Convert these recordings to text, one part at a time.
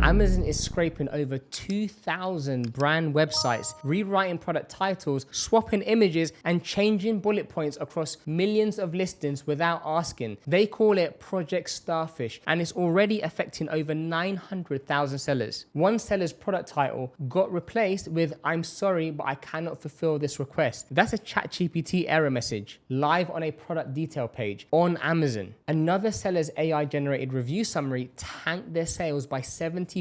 Amazon is scraping over 2,000 brand websites, rewriting product titles, swapping images, and changing bullet points across millions of listings without asking. They call it Project Starfish, and it's already affecting over 900,000 sellers. One seller's product title got replaced with "I'm sorry, but I cannot fulfill this request." That's a ChatGPT error message live on a product detail page on Amazon. Another seller's AI-generated review summary tanked their sales by 75%.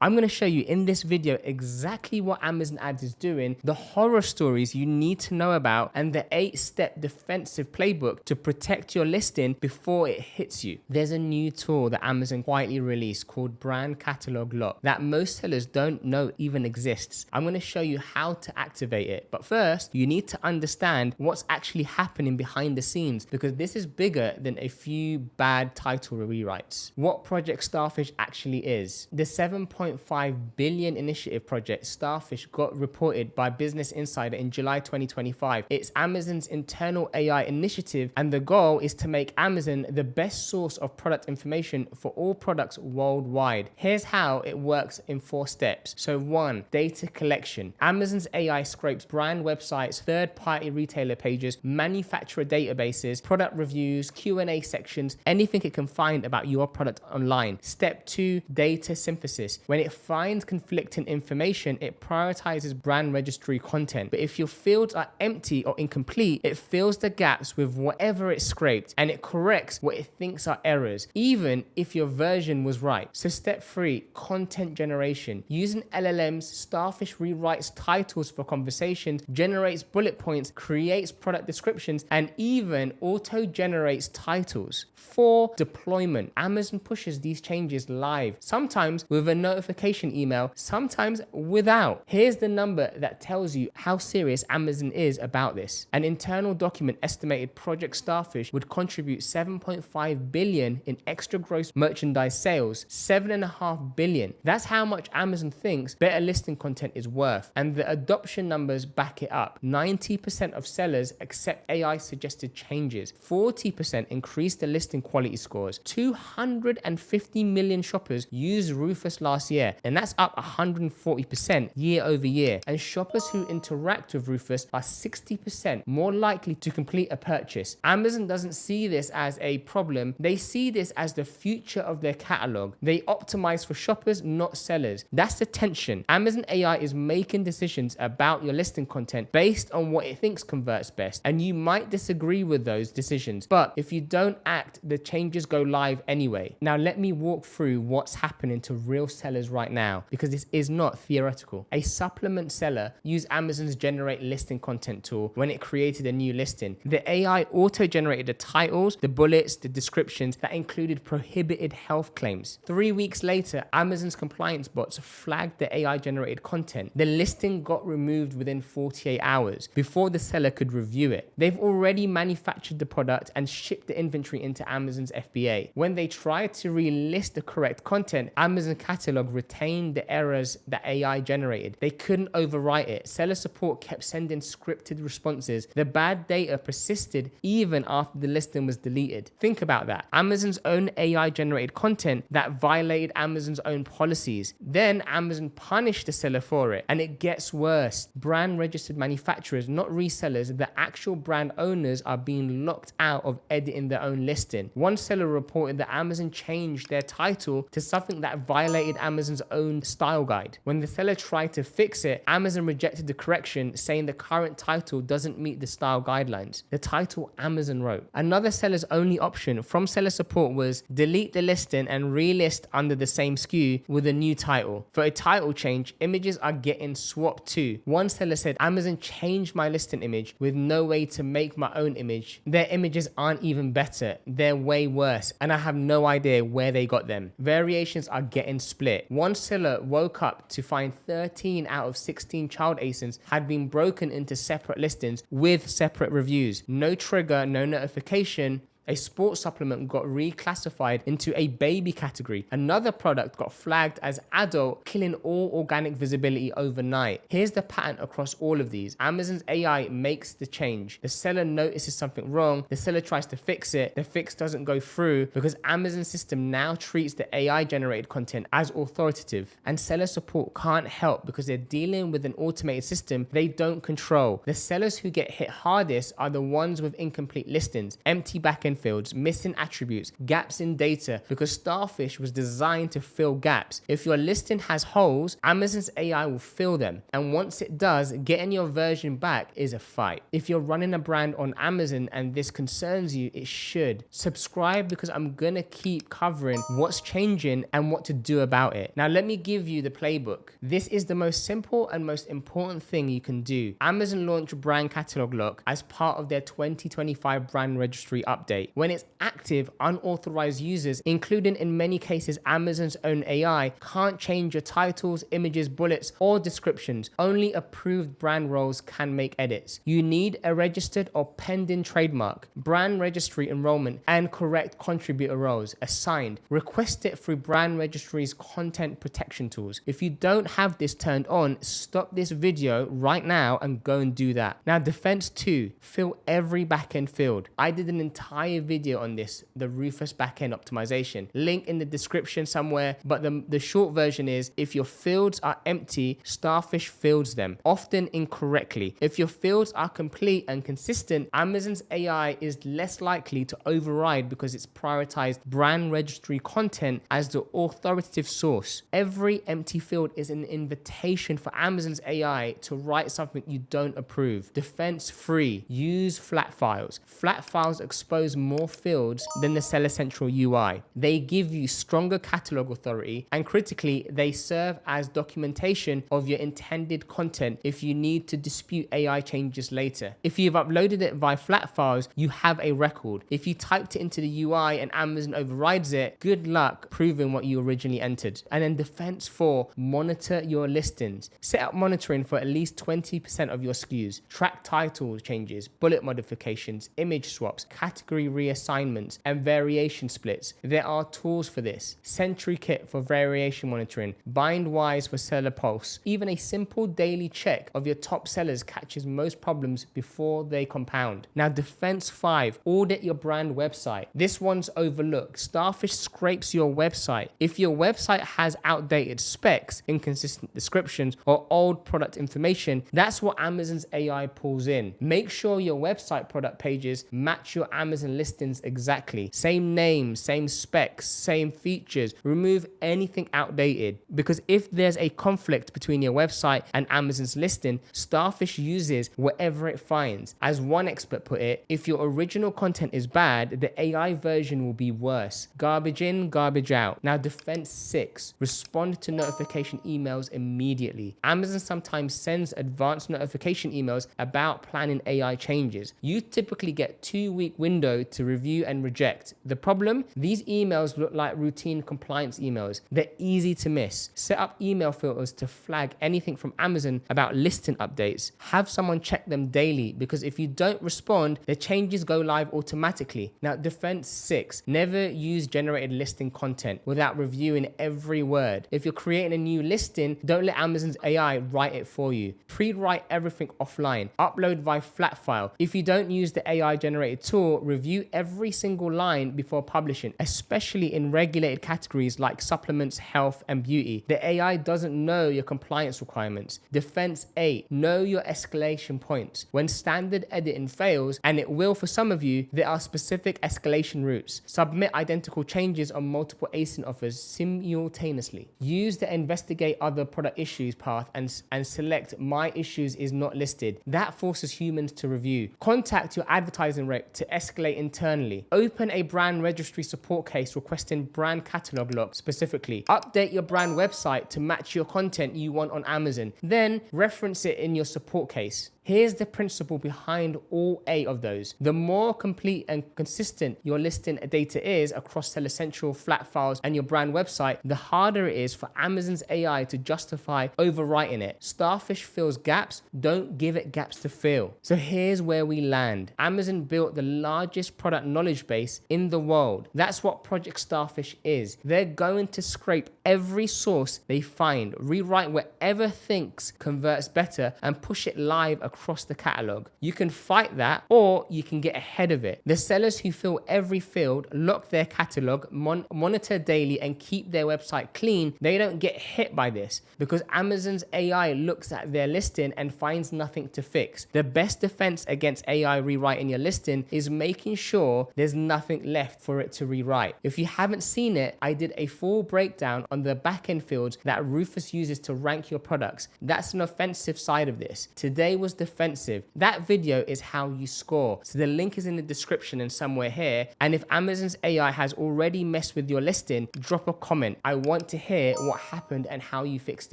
I'm going to show you in this video exactly what Amazon Ads is doing, the horror stories you need to know about, and the 8-step defensive playbook to protect your listing before it hits you. There's a new tool that Amazon quietly released called Brand Catalog Lock that most sellers don't know even exists. I'm going to show you how to activate it. But first, you need to understand what's actually happening behind the scenes, because this is bigger than a few bad title rewrites. What Project Starfish actually is. The $7.5 billion initiative project Starfish got reported by Business Insider in July 2025. It's Amazon's internal AI initiative, and the goal is to make Amazon the best source of product information for all products worldwide. Here's how it works in 4 steps. So 1, data collection. Amazon's AI scrapes brand websites, third-party retailer pages, manufacturer databases, product reviews, Q&A sections, anything it can find about your product online. Step 2, data synthesis. When it finds conflicting information, it prioritizes brand registry content. But if your fields are empty or incomplete, it fills the gaps with whatever it scraped, and it corrects what it thinks are errors, even if your version was right. So step 3, content generation. Using LLMs, Starfish rewrites titles for conversations, generates bullet points, creates product descriptions, and even auto-generates titles. 4, deployment. Amazon pushes these changes live, sometimes with a notification email, sometimes without. Here's the number that tells you how serious Amazon is about this. An internal document estimated Project Starfish would contribute $7.5 billion in extra gross merchandise sales. $7.5 billion. That's how much Amazon thinks better listing content is worth. And the adoption numbers back it up. 90% of sellers accept AI suggested changes. 40% increase the listing quality scores. 250 million shoppers used Rufus last year, and that's up 140% year over year. And shoppers who interact with Rufus are 60% more likely to complete a purchase. Amazon doesn't see this as a problem. They see this as the future of their catalog. They optimize for shoppers, not sellers. That's the tension. Amazon AI is making decisions about your listing content based on what it thinks converts best, and you might disagree with those decisions, but if you don't act, the changes go live anyway. Now let me walk through what's happening to real sellers right now, because this is not theoretical. A supplement seller used Amazon's generate listing content tool when it created a new listing. The AI auto-generated the titles, the bullets, the descriptions that included prohibited health claims. 3 weeks later, Amazon's compliance bots flagged the AI-generated content. The listing got removed within 48 hours before the seller could review it. They've already manufactured the product and shipped the inventory into Amazon's FBA. When they tried to relist the correct content, Amazon catalog retained the errors that AI generated. They couldn't overwrite it. Seller support kept sending scripted responses. The bad data persisted even after the listing was deleted. Think about that. Amazon's own AI generated content that violated Amazon's own policies. Then Amazon punished the seller for it. And it gets worse. Brand registered manufacturers, not resellers, the actual brand owners, are being locked out of editing their own listing. One seller reported that Amazon changed their title to something that violated Amazon's own style guide. When the seller tried to fix it, Amazon rejected the correction, saying the current title doesn't meet the style guidelines. The title Amazon wrote. Another seller's only option from seller support was delete the listing and relist under the same SKU with a new title. For a title change, images are getting swapped too. One seller said, Amazon changed my listing image with no way to make my own image. Their images aren't even better. They're way worse, and I have no idea where they got them. Variations are getting split. One seller woke up to find 13 out of 16 child ASINs had been broken into separate listings with separate reviews. No trigger, no notification, A sports supplement got reclassified into a baby category. Another product got flagged as adult, killing all organic visibility overnight. Here's the pattern across all of these. Amazon's AI makes the change. The seller notices something wrong. The seller tries to fix it. The fix doesn't go through because Amazon's system now treats the AI generated content as authoritative. And seller support can't help because they're dealing with an automated system they don't control. The sellers who get hit hardest are the ones with incomplete listings, empty backend fields, missing attributes, gaps in data, because Starfish was designed to fill gaps. If your listing has holes, Amazon's AI will fill them. And once it does, getting your version back is a fight. If you're running a brand on Amazon and this concerns you, it should. Subscribe because I'm gonna keep covering what's changing and what to do about it. Now let me give you the playbook. This is the most simple and most important thing you can do. Amazon launched Brand Catalog Lock as part of their 2025 brand registry update. When it's active, unauthorized users, including in many cases Amazon's own AI, can't change your titles, images, bullets, or descriptions. Only approved brand roles can make edits. You need a registered or pending trademark, brand registry enrollment, and correct contributor roles assigned. Request it through brand registry's content protection tools. If you don't have this turned on, stop this video right now and go and do that. Now, defense 2, fill every backend field. I did an entire video on this, the Rufus backend optimization. Link in the description somewhere, but the short version is if your fields are empty, Starfish fills them, often incorrectly. If your fields are complete and consistent, Amazon's AI is less likely to override because it's prioritized brand registry content as the authoritative source. Every empty field is an invitation for Amazon's AI to write something you don't approve. Defense 3, use flat files. Flat files expose more fields than the Seller Central UI. They give you stronger catalog authority, and critically, they serve as documentation of your intended content if you need to dispute AI changes later. If you've uploaded it via flat files, you have a record. If you typed it into the UI and Amazon overrides it, good luck proving what you originally entered. And then defense 4, monitor your listings. Set up monitoring for at least 20% of your SKUs. Track title changes, bullet modifications, image swaps, category reassignments, and variation splits. There are tools for this. SentryKit for variation monitoring, BindWise for seller pulse. Even a simple daily check of your top sellers catches most problems before they compound. Now, defense 5, audit your brand website. This one's overlooked. Starfish scrapes your website. If your website has outdated specs, inconsistent descriptions, or old product information, that's what Amazon's AI pulls in. Make sure your website product pages match your Amazon listings exactly. Same name, same specs, same features. Remove anything outdated, because if there's a conflict between your website and Amazon's listing, Starfish uses whatever it finds. As one expert put it, if your original content is bad, the AI version will be worse. Garbage in, garbage out. Now, defense 6, respond to notification emails immediately. Amazon sometimes sends advanced notification emails about planning AI changes. You typically get 2-week window to review and reject. The problem? These emails look like routine compliance emails. They're easy to miss. Set up email filters to flag anything from Amazon about listing updates. Have someone check them daily, because if you don't respond, the changes go live automatically. Now, defense 6, never use generated listing content without reviewing every word. If you're creating a new listing, don't let Amazon's AI write it for you. Pre-write everything offline. Upload via flat file. If you don't use the AI generated tool, review every single line before publishing, especially in regulated categories like supplements, health, and beauty. The AI doesn't know your compliance requirements. Defense 8, know your escalation points. When standard editing fails, and it will for some of you, there are specific escalation routes. Submit identical changes on multiple ASIN offers simultaneously. Use the investigate other product issues path and select my issues is not listed. That forces humans to review. Contact your advertising rep to escalate internally. Open a brand registry support case requesting brand catalog lock specifically. Update your brand website to match your content you want on Amazon. Then reference it in your support case. Here's the principle behind all 8 of those. The more complete and consistent your listing data is across Seller Central, flat files, and your brand website, the harder it is for Amazon's AI to justify overwriting it. Starfish fills gaps, don't give it gaps to fill. So here's where we land. Amazon built the largest product knowledge base in the world. That's what Project Starfish is. They're going to scrape every source they find, rewrite whatever thinks converts better, and push it live across the catalog. You can fight that, or you can get ahead of it. The sellers who fill every field, lock their catalog, monitor daily, and keep their website clean, they don't get hit by this because Amazon's AI looks at their listing and finds nothing to fix. The best defense against AI rewriting your listing is making sure there's nothing left for it to rewrite. If you haven't seen it, I did a full breakdown on the backend fields that Rufus uses to rank your products. That's an offensive side of this. Today was defensive. That video is how you score. So the link is in the description and somewhere here. And if Amazon's AI has already messed with your listing, drop a comment. I want to hear what happened and how you fixed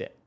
it.